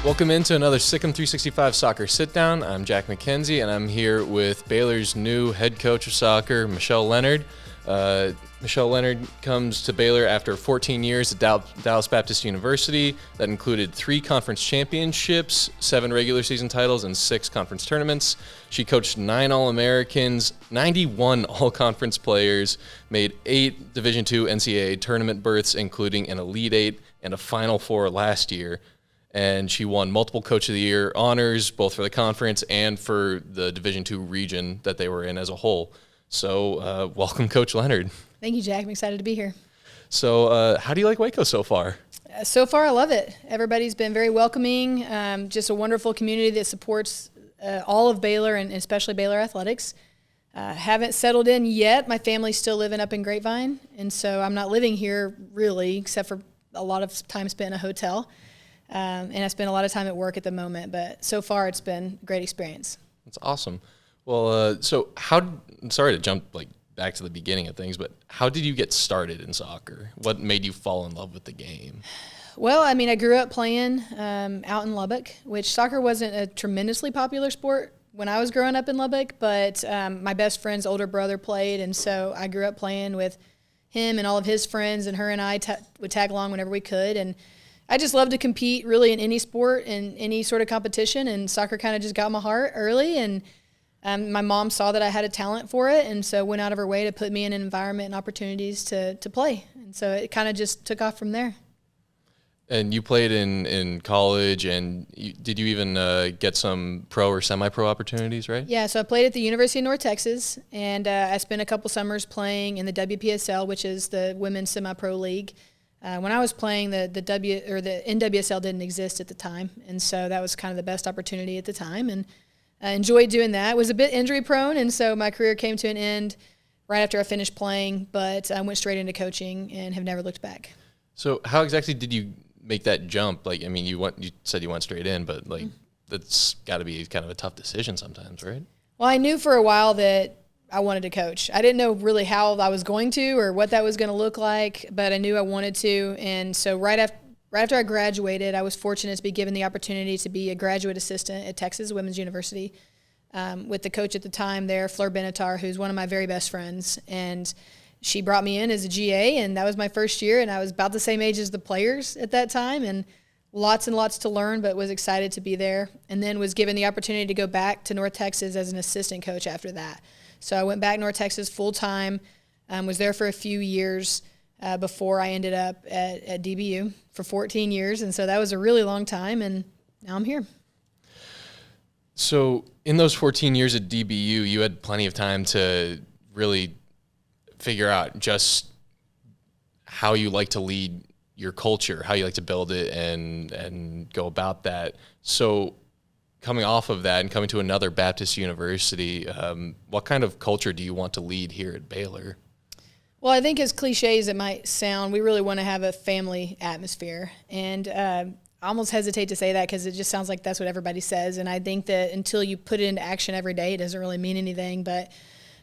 Welcome into another Sic'Em 365 Soccer Sit-Down. I'm Jack McKenzie, and I'm here with Baylor's new head coach of soccer, Michelle Lenard. Michelle Lenard comes to Baylor after 14 years at Dallas Baptist University. That included 3 conference championships, 7 regular season titles, and 6 conference tournaments. She coached 9 All-Americans, 91 All-Conference players, made 8 Division II NCAA tournament berths, including an Elite 8 and a Final Four last year. And she won multiple Coach of the Year honors, both for the conference and for the Division II region that they were in as a whole. So welcome, Coach Lenard. Thank you, Jack. I'm excited to be here. So how do you like Waco so far? So far, I love it. Everybody's been very welcoming, just a wonderful community that supports all of Baylor and especially Baylor athletics. Haven't settled in yet. My family's still living up in Grapevine, and so I'm not living here really, except for a lot of time spent in a hotel. And I spend a lot of time at work at the moment, but so far it's been a great experience. That's awesome. Well, sorry to jump back to the beginning of things, but how did you get started in soccer? What made you fall in love with the game? Well, I mean, I grew up playing out in Lubbock, which soccer wasn't a tremendously popular sport when I was growing up in Lubbock, but my best friend's older brother played, and so I grew up playing with him and all of his friends, and her and I would tag along whenever we could, and I just love to compete really in any sport and any sort of competition, and soccer kind of just got my heart early, and my mom saw that I had a talent for it, and so went out of her way to put me in an environment and opportunities to play, and so it kind of just took off from there. And you played in college, and did you even get some pro or semi-pro opportunities, right? Yeah, so I played at the University of North Texas, and I spent a couple summers playing in the WPSL, which is the Women's Semi-Pro League. When I was playing, the NWSL didn't exist at the time, and so that was kind of the best opportunity at the time, and I enjoyed doing that. It was a bit injury-prone, and so my career came to an end right after I finished playing, but I went straight into coaching and have never looked back. So how exactly did you make that jump? You said you went straight in, but that's got to be kind of a tough decision sometimes, right? Well, I knew for a while that I wanted to coach. I didn't know really how I was going to or what that was going to look like, but I knew I wanted to. And so right after I graduated, I was fortunate to be given the opportunity to be a graduate assistant at Texas Women's University with the coach at the time there, Fleur Benatar, who's one of my very best friends. And she brought me in as a GA, and that was my first year, and I was about the same age as the players at that time, and lots to learn, but was excited to be there. And then was given the opportunity to go back to North Texas as an assistant coach after that. So I went back to North Texas full-time, was there for a few years before I ended up at DBU for 14 years. And so that was a really long time, and now I'm here. So in those 14 years at DBU, you had plenty of time to really figure out just how you like to lead your culture, how you like to build it and go about that. So coming off of that and coming to another Baptist university, what kind of culture do you want to lead here at Baylor? Well, I think as cliche as it might sound, we really want to have a family atmosphere. And I almost hesitate to say that because it just sounds like that's what everybody says. And I think that until you put it into action every day, it doesn't really mean anything. But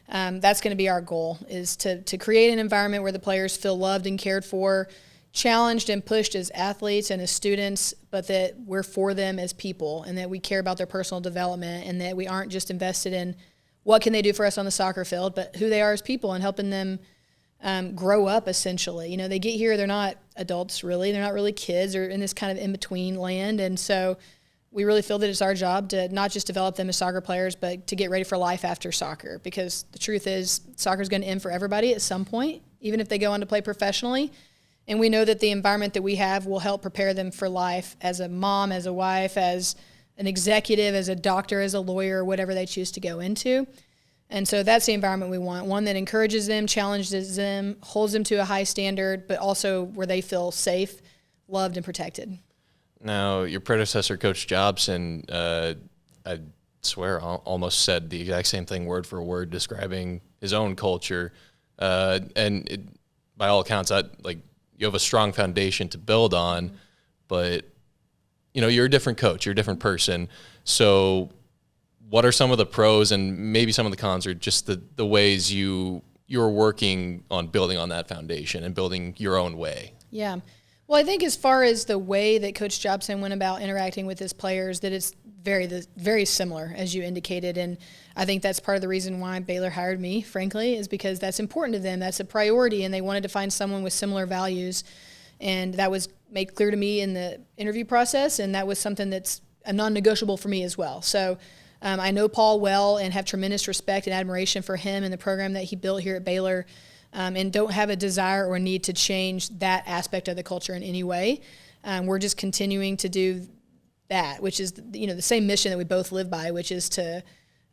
that's going to be our goal, is to create an environment where the players feel loved and cared for, challenged and pushed as athletes and as students, but that we're for them as people and that we care about their personal development and that we aren't just invested in what can they do for us on the soccer field, but who they are as people and helping them grow up, essentially. You know, they get here, they're not adults really, they're not really kids or in this kind of in-between land, and so we really feel that it's our job to not just develop them as soccer players, but to get ready for life after soccer, because the truth is soccer is going to end for everybody at some point, even if they go on to play professionally. And we know that the environment that we have will help prepare them for life as a mom, as a wife, as an executive, as a doctor, as a lawyer, whatever they choose to go into. And so that's the environment we want, one that encourages them, challenges them, holds them to a high standard, but also where they feel safe, loved, and protected. Now, your predecessor, Coach Jobson, I swear almost said the exact same thing word for word, describing his own culture. By all accounts, you have a strong foundation to build on, but you're a different coach, you're a different person. So what are some of the pros and maybe some of the cons, or just the ways you're working on building on that foundation and building your own way? Yeah. Well, I think as far as the way that Coach Jobson went about interacting with his players, that it's very similar, as you indicated. And I think that's part of the reason why Baylor hired me, frankly, is because that's important to them. That's a priority, and they wanted to find someone with similar values. And that was made clear to me in the interview process, and that was something that's a non-negotiable for me as well. So I know Paul well and have tremendous respect and admiration for him and the program that he built here at Baylor. And don't have a desire or need to change that aspect of the culture in any way. We're just continuing to do that, which is the same mission that we both live by, which is to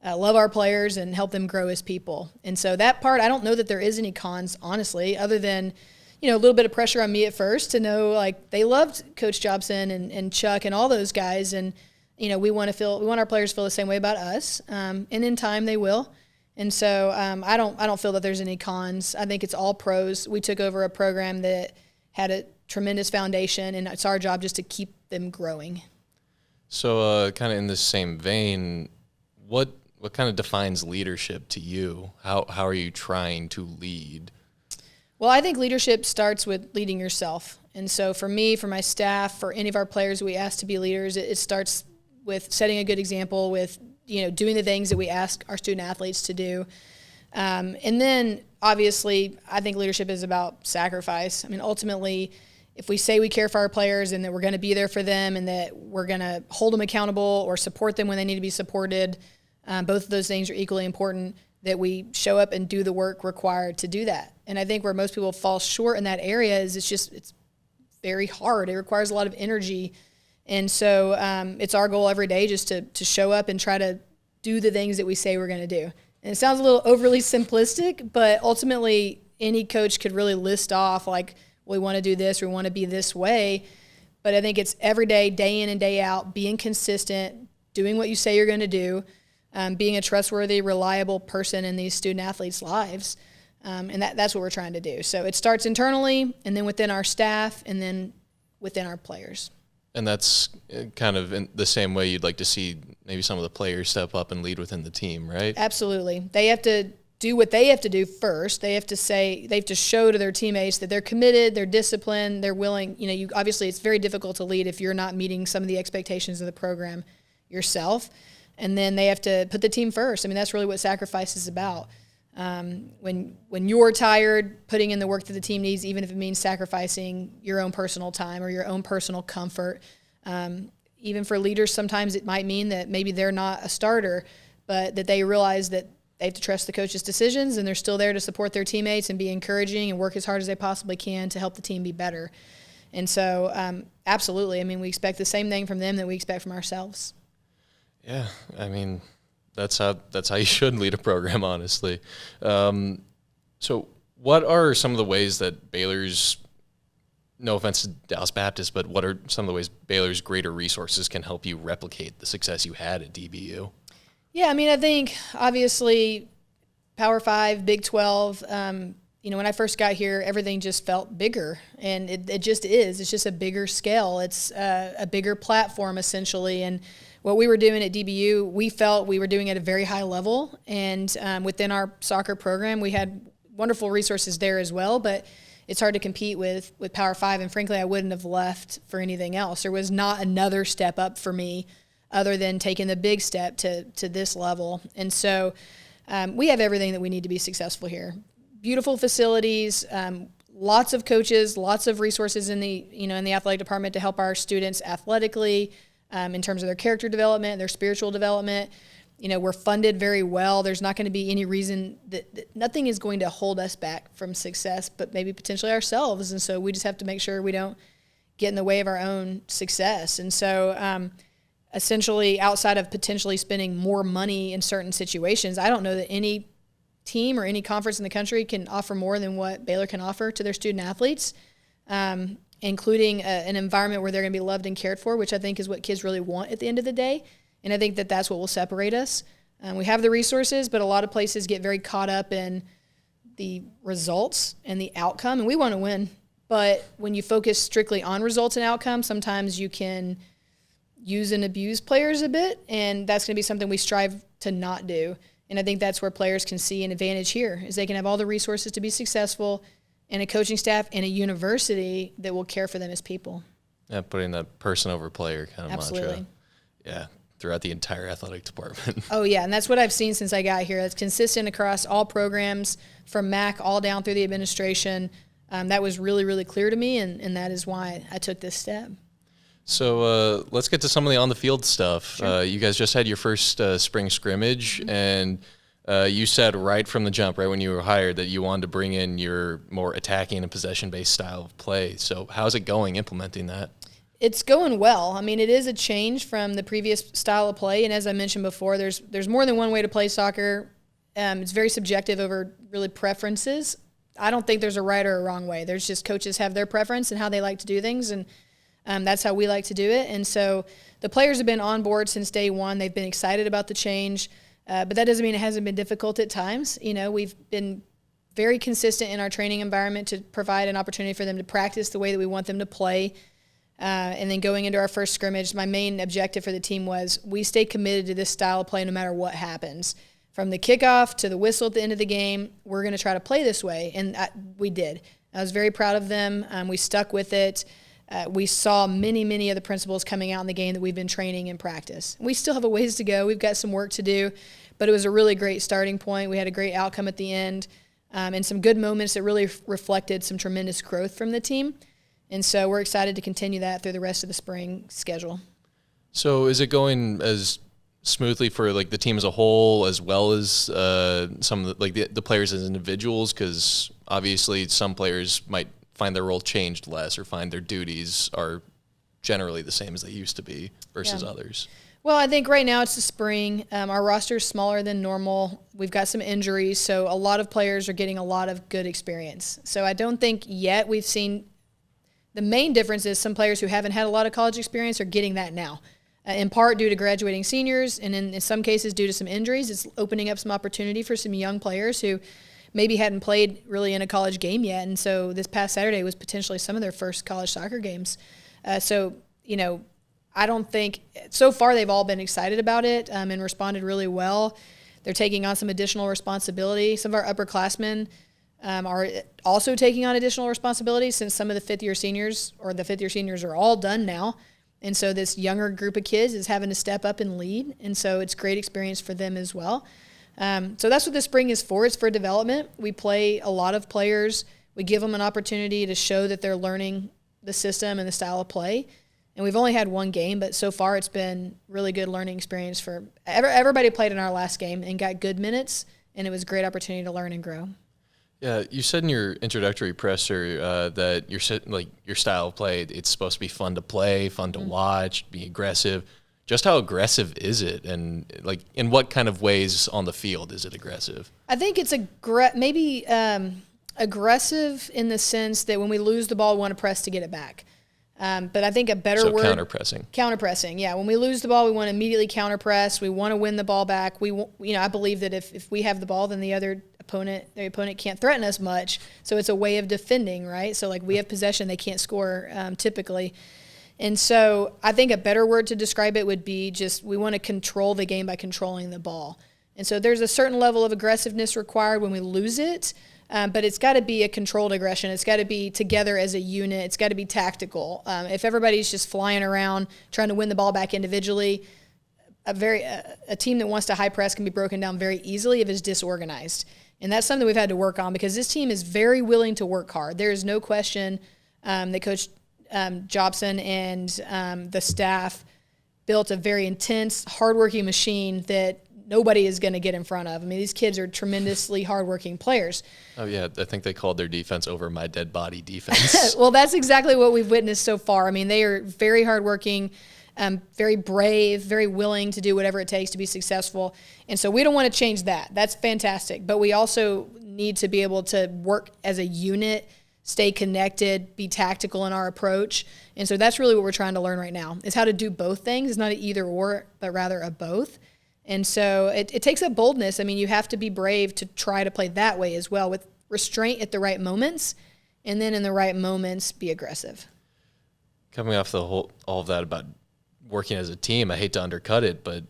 love our players and help them grow as people. And so that part, I don't know that there is any cons, honestly, other than a little bit of pressure on me at first to know like they loved Coach Jobson and Chuck and all those guys, and we want our players to feel the same way about us, and in time they will. And so I don't feel that there's any cons. I think it's all pros. We took over a program that had a tremendous foundation, and it's our job just to keep them growing. So kind of in the same vein, what kind of defines leadership to you? How are you trying to lead? Well, I think leadership starts with leading yourself. And so for me, for my staff, for any of our players we ask to be leaders, it starts with setting a good example, with doing the things that we ask our student athletes to do. And then, obviously, I think leadership is about sacrifice. I mean, ultimately, if we say we care for our players and that we're going to be there for them and that we're going to hold them accountable or support them when they need to be supported, both of those things are equally important, that we show up and do the work required to do that. And I think where most people fall short in that area is it's very hard. It requires a lot of energy. And so it's our goal every day just to show up and try to do the things that we say we're going to do. And it sounds a little overly simplistic, but ultimately any coach could really list off like, we want to do this, or we want to be this way. But I think it's every day, day in and day out, being consistent, doing what you say you're going to do, being a trustworthy, reliable person in these student athletes' lives. And that's what we're trying to do. So it starts internally, and then within our staff, and then within our players. And that's kind of in the same way you'd like to see maybe some of the players step up and lead within the team, right? Absolutely. They have to do what they have to do first. They have to show to their teammates that they're committed, they're disciplined, they're willing. Obviously it's very difficult to lead if you're not meeting some of the expectations of the program yourself. And then they have to put the team first. I mean, that's really what sacrifice is about. When you're tired, putting in the work that the team needs, even if it means sacrificing your own personal time or your own personal comfort. Even for leaders, sometimes it might mean that maybe they're not a starter, but that they realize that they have to trust the coach's decisions, and they're still there to support their teammates and be encouraging and work as hard as they possibly can to help the team be better. And so, absolutely, I mean, we expect the same thing from them that we expect from ourselves. Yeah, I mean, that's how you should lead a program, honestly. So what are some of the ways that Baylor's, no offense to Dallas Baptist, but what are some of the ways Baylor's greater resources can help you replicate the success you had at DBU? Yeah, I mean, I think obviously Power 5, Big 12, when I first got here, everything just felt bigger, and it just is. It's just a bigger scale. It's a bigger platform, essentially, and what we were doing at DBU, we felt we were doing at a very high level, and within our soccer program, we had wonderful resources there as well, but it's hard to compete with Power 5, and frankly, I wouldn't have left for anything else. There was not another step up for me other than taking the big step to this level. And so we have everything that we need to be successful here. Beautiful facilities, lots of coaches, lots of resources in the athletic department to help our students athletically, in terms of their character development, their spiritual development. We're funded very well. There's not going to be any reason that nothing is going to hold us back from success, but maybe potentially ourselves. And so we just have to make sure we don't get in the way of our own success. And so essentially, outside of potentially spending more money in certain situations, I don't know that any team or any conference in the country can offer more than what Baylor can offer to their student athletes, including an environment where they're going to be loved and cared for, which I think is what kids really want at the end of the day. And I think that that's what will separate us. We have the resources, but a lot of places get very caught up in the results and the outcome, and we want to win. But when you focus strictly on results and outcomes, sometimes you can use and abuse players a bit, and that's going to be something we strive to not do. And I think that's where players can see an advantage here, is they can have all the resources to be successful and a coaching staff and a university that will care for them as people. Yeah, putting that person over player kind of Absolutely. mantra. Yeah, throughout the entire athletic department. Oh, yeah, and that's what I've seen since I got here. It's consistent across all programs, from MAC all down through the administration. That was really, really clear to me, and that is why I took this step. So let's get to some of the on-the-field stuff. Sure. You guys just had your first spring scrimmage, and you said right from the jump, right when you were hired, that you wanted to bring in your more attacking and possession-based style of play. So how's it going implementing that? It's going well. I mean, it is a change from the previous style of play, and as I mentioned before, there's more than one way to play soccer. It's very subjective over really preferences. I don't think there's a right or a wrong way. There's just coaches have their preference and how they like to do things, and that's how we like to do it. And so the players have been on board since day one. They've been excited about the change, but that doesn't mean it hasn't been difficult at times. You know, we've been very consistent in our training environment to provide an opportunity for them to practice the way that we want them to play. And then going into our first scrimmage, my main objective for the team was we stay committed to this style of play no matter what happens. From the kickoff to the whistle at the end of the game, we're going to try to play this way, and we did. I was very proud of them. We stuck with it. We saw many of the principles coming out in the game that we've been training in practice. We still have a ways to go. We've got some work to do, but it was a really great starting point. We had a great outcome at the end, and some good moments that really reflected some tremendous growth from the team. And so we're excited to continue that through the rest of the spring schedule. So is it going as smoothly for like the team as a whole, as well as some of the players as individuals? Because obviously some players might find their role changed less, or find their duties are generally the same as they used to be versus others. Well, I think right now it's the spring. Our roster is smaller than normal. We've got some injuries, so a lot of players are getting a lot of good experience. So I don't think yet we've seen – the main difference is some players who haven't had a lot of college experience are getting that now, in part due to graduating seniors, and in some cases due to some injuries. It's opening up some opportunity for some young players who maybe hadn't played really in a college game yet, and so this past Saturday was potentially some of their first college soccer games. So, you know, I don't think – so far they've all been excited about it and responded really well. They're taking on some additional responsibility. Some of our upperclassmen are also taking on additional responsibilities, since some of the fifth-year seniors are all done now. And so this younger group of kids is having to step up and lead, and so it's great experience for them as well. So that's what the spring is for. It's for development. We play a lot of players. We give them an opportunity to show that they're learning the system and the style of play. And we've only had one game, but so far it's been really good learning experience for everybody played in our last game and got good minutes, and it was a great opportunity to learn and grow. Yeah, you said in your introductory presser that your style of play, it's supposed to be fun to play, fun to watch, be aggressive. Just how aggressive is it, and like in what kind of ways on the field is it aggressive? I think it's maybe aggressive in the sense that when we lose the ball, we want to press to get it back. But I think a better word. Counterpressing, yeah. When we lose the ball, we want to immediately counterpress. We want to win the ball back. I believe that if we have the ball, then the opponent can't threaten us much. So it's a way of defending, right? So like we have possession, they can't score typically. And so I think a better word to describe it would be just we want to control the game by controlling the ball. And so there's a certain level of aggressiveness required when we lose it, but it's got to be a controlled aggression. It's got to be together as a unit. It's got to be tactical. If everybody's just flying around trying to win the ball back individually, a team that wants to high press can be broken down very easily if it's disorganized. And that's something we've had to work on, because this team is very willing to work hard. There is no question that Coach Jobson and the staff built a very intense, hardworking machine that nobody is going to get in front of. I mean, these kids are tremendously hardworking players. Oh, yeah. I think they called their defense over my dead body defense. Well, that's exactly what we've witnessed so far. I mean, they are very hardworking, very brave, very willing to do whatever it takes to be successful. And so we don't want to change that. That's fantastic. But we also need to be able to work as a unit, stay connected, be tactical in our approach. And so that's really what we're trying to learn right now, is how to do both things. It's not an either or, but rather a both. And so it takes a boldness. I mean, you have to be brave to try to play that way as well, with restraint at the right moments, and then in the right moments, be aggressive. Coming off all of that about working as a team, I hate to undercut it, but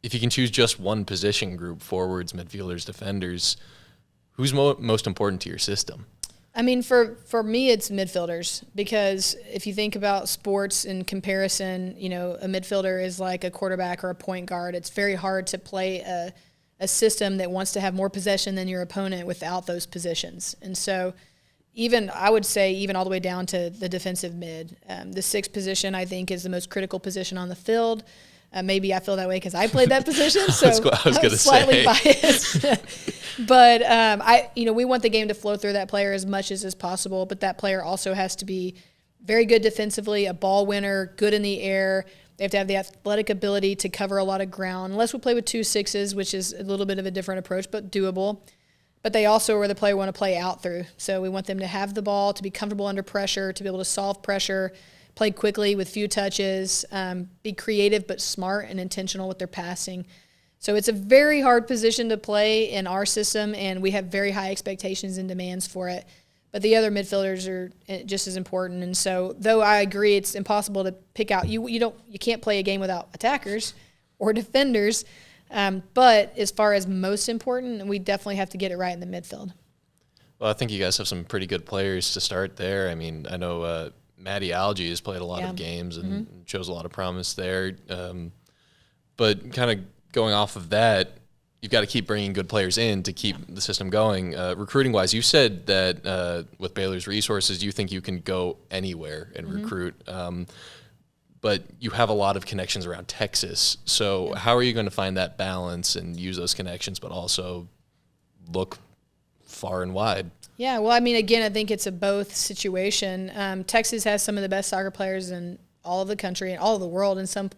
if you can choose just one position group, forwards, midfielders, defenders, who's most important to your system? I mean, for me, it's midfielders, because if you think about sports in comparison, a midfielder is like a quarterback or a point guard. It's very hard to play a system that wants to have more possession than your opponent without those positions. And so I would say even all the way down to the defensive mid. The sixth position, I think, is the most critical position on the field. Maybe I feel that way because I played that position, so I was going to slightly biased. But we want the game to flow through that player as much as is possible. But that player also has to be very good defensively, a ball winner, good in the air. They have to have the athletic ability to cover a lot of ground. Unless we play with 2 6s, which is a little bit of a different approach, but doable. But they also are the player we want to play out through. So we want them to have the ball, to be comfortable under pressure, to be able to solve pressure, play quickly with few touches, be creative but smart and intentional with their passing. So it's a very hard position to play in our system, and we have very high expectations and demands for it. But the other midfielders are just as important. And so, though I agree it's impossible to pick out, you can't play a game without attackers or defenders. But as far as most important, we definitely have to get it right in the midfield. Well, I think you guys have some pretty good players to start there. I mean, I know Maddie Algie has played a lot of games and shows a lot of promise there. But kind of going off of that, you've got to keep bringing good players in to keep the system going. Recruiting-wise, you said that with Baylor's resources, you think you can go anywhere and recruit. But you have a lot of connections around Texas. So how are you going to find that balance and use those connections but also look far and wide? Yeah, well, I mean, again, I think it's a both situation. Texas has some of the best soccer players in all of the country and all of the world in some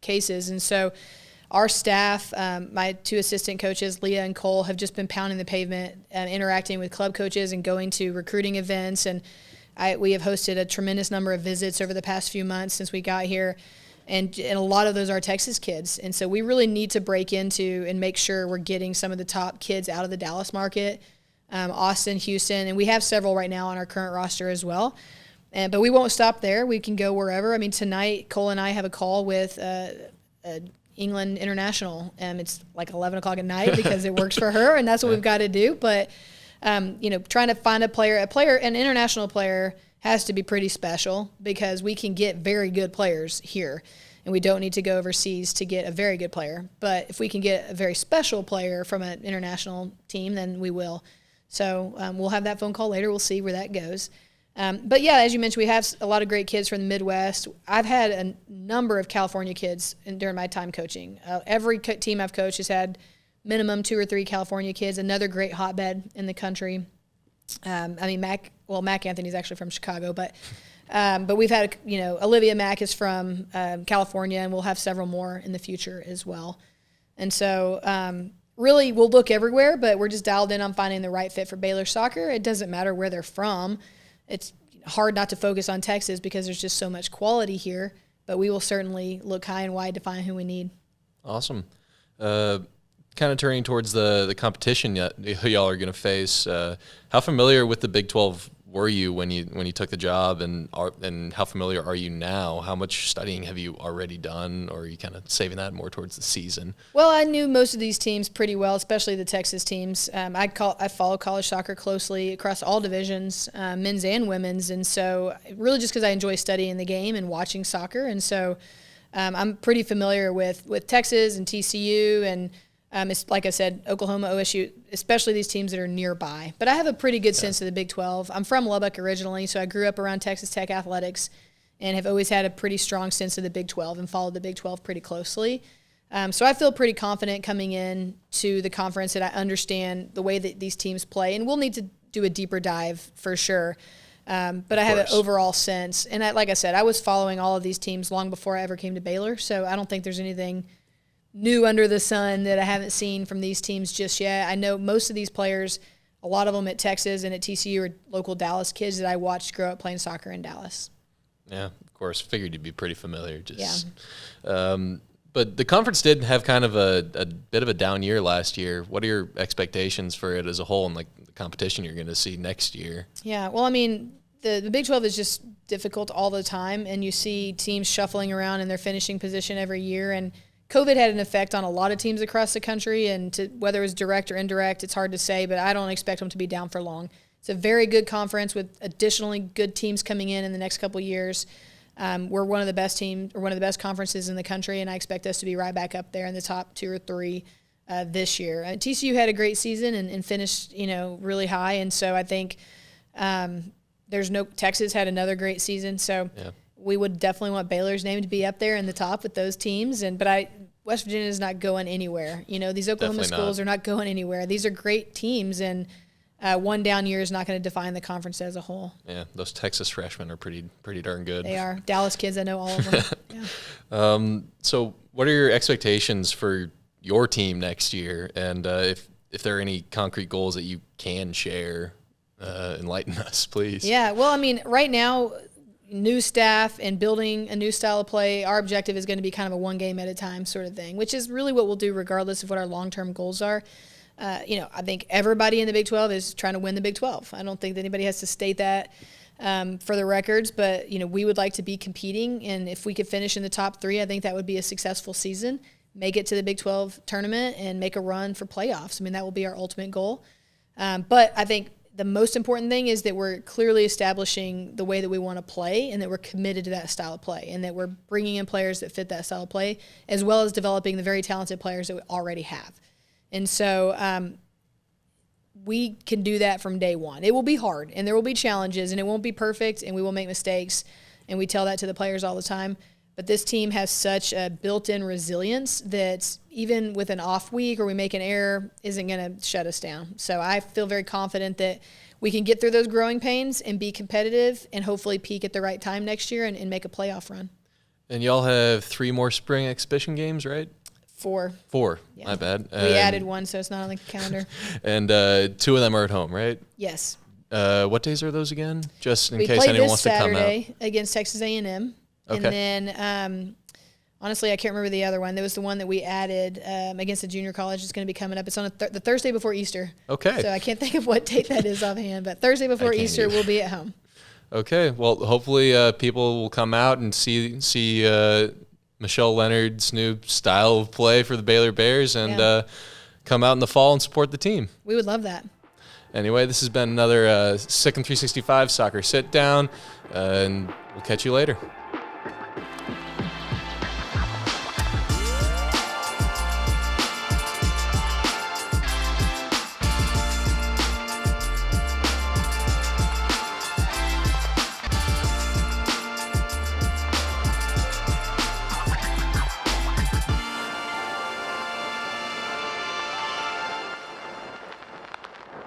cases. And so our staff, my 2 assistant coaches, Leah and Cole, have just been pounding the pavement and interacting with club coaches and going to recruiting events. And we have hosted a tremendous number of visits over the past few months since we got here. And a lot of those are Texas kids. And so we really need to break into and make sure we're getting some of the top kids out of the Dallas market. Austin, Houston, and we have several right now on our current roster as well. But we won't stop there. We can go wherever. I mean, tonight, Cole and I have a call with England International. It's like 11 o'clock at night because it works for her, and that's what we've got to do. But, trying to find an international player has to be pretty special because we can get very good players here, and we don't need to go overseas to get a very good player. But if we can get a very special player from an international team, then we will. So we'll have that phone call later. We'll see where that goes. But, yeah, as you mentioned, we have a lot of great kids from the Midwest. I've had a number of California kids during my time coaching. Every team I've coached has had minimum 2 or 3 California kids, another great hotbed in the country. Mac Anthony's actually from Chicago, but we've had, Olivia Mack is from California, and we'll have several more in the future as well. And so really, we'll look everywhere, but we're just dialed in on finding the right fit for Baylor Soccer. It doesn't matter where they're from. It's hard not to focus on Texas because there's just so much quality here, but we will certainly look high and wide to find who we need. Awesome. Kind of turning towards the competition y'all are going to face. How familiar with the Big 12 were you when you took the job, and how familiar are you now? How much studying have you already done, or are you kind of saving that more towards the season? Well, I knew most of these teams pretty well, especially the Texas teams. I follow college soccer closely across all divisions, men's and women's, and so really just because I enjoy studying the game and watching soccer, and so I'm pretty familiar with Texas and TCU and it's like I said, Oklahoma, OSU, especially these teams that are nearby. But I have a pretty good sense of the Big 12. I'm from Lubbock originally, so I grew up around Texas Tech athletics and have always had a pretty strong sense of the Big 12 and followed the Big 12 pretty closely. So I feel pretty confident coming in to the conference that I understand the way that these teams play. And we'll need to do a deeper dive for sure. But I have an overall sense. And like I said, I was following all of these teams long before I ever came to Baylor, so I don't think there's anything new under the sun that I haven't seen from these teams just yet. I know most of these players, a lot of them at Texas and at TCU are local Dallas kids that I watched grow up playing soccer in Dallas. Yeah, of course. Figured you'd be pretty familiar. But the conference did have kind of a bit of a down year last year. What are your expectations for it as a whole and like the competition you're going to see next year? Yeah, well, I mean, the Big 12 is just difficult all the time, and you see teams shuffling around in their finishing position every year, and COVID had an effect on a lot of teams across the country, and whether it was direct or indirect, it's hard to say, but I don't expect them to be down for long. It's a very good conference with additionally good teams coming in the next couple of years. We're one of the best teams, or one of the best conferences in the country, and I expect us to be right back up there in the top 2 or 3 this year. TCU had a great season and finished, really high, and so I think Texas had another great season, so we would definitely want Baylor's name to be up there in the top with those teams. But West Virginia is not going anywhere. These Oklahoma schools are not going anywhere. These are great teams, and one down year is not going to define the conference as a whole. Yeah, those Texas freshmen are pretty darn good. They are. Dallas kids, I know all of them. Yeah. So what are your expectations for your team next year? And if there are any concrete goals that you can share, enlighten us, please. Yeah, well, right now, new staff and building a new style of play, our objective is going to be kind of a one game at a time sort of thing, which is really what we'll do regardless of what our long-term goals are. I think everybody in the Big 12 is trying to win the Big 12. I don't think that anybody has to state that for the records, but, we would like to be competing, and if we could finish in the top 3, I think that would be a successful season, make it to the Big 12 tournament, and make a run for playoffs. That will be our ultimate goal. But I think the most important thing is that we're clearly establishing the way that we want to play, and that we're committed to that style of play, and that we're bringing in players that fit that style of play, as well as developing the very talented players that we already have. And so we can do that from day one. It will be hard, and there will be challenges, and it won't be perfect, and we will make mistakes, and we tell that to the players all the time. But this team has such a built-in resilience that even with an off week or we make an error isn't going to shut us down. So I feel very confident that we can get through those growing pains and be competitive and hopefully peak at the right time next year and make a playoff run. And y'all have 3 more spring exhibition games, right? 4. Yeah. My bad. We added 1, so it's not on the calendar. And 2 of them are at home, right? Yes. What days are those again? Just in we case anyone wants to come out. We played this Saturday against Texas A&M. Okay. And then, honestly, I can't remember the other one. There was the one that we added against the junior college. It's going to be coming up. It's on the Thursday before Easter. Okay. So I can't think of what date that is offhand, but Thursday before Easter we'll be at home. Okay. Well, hopefully people will come out and see Michelle Lenard's new style of play for the Baylor Bears and come out in the fall and support the team. We would love that. Anyway, this has been another Sic'Em 365 Soccer Sit Down, and we'll catch you later.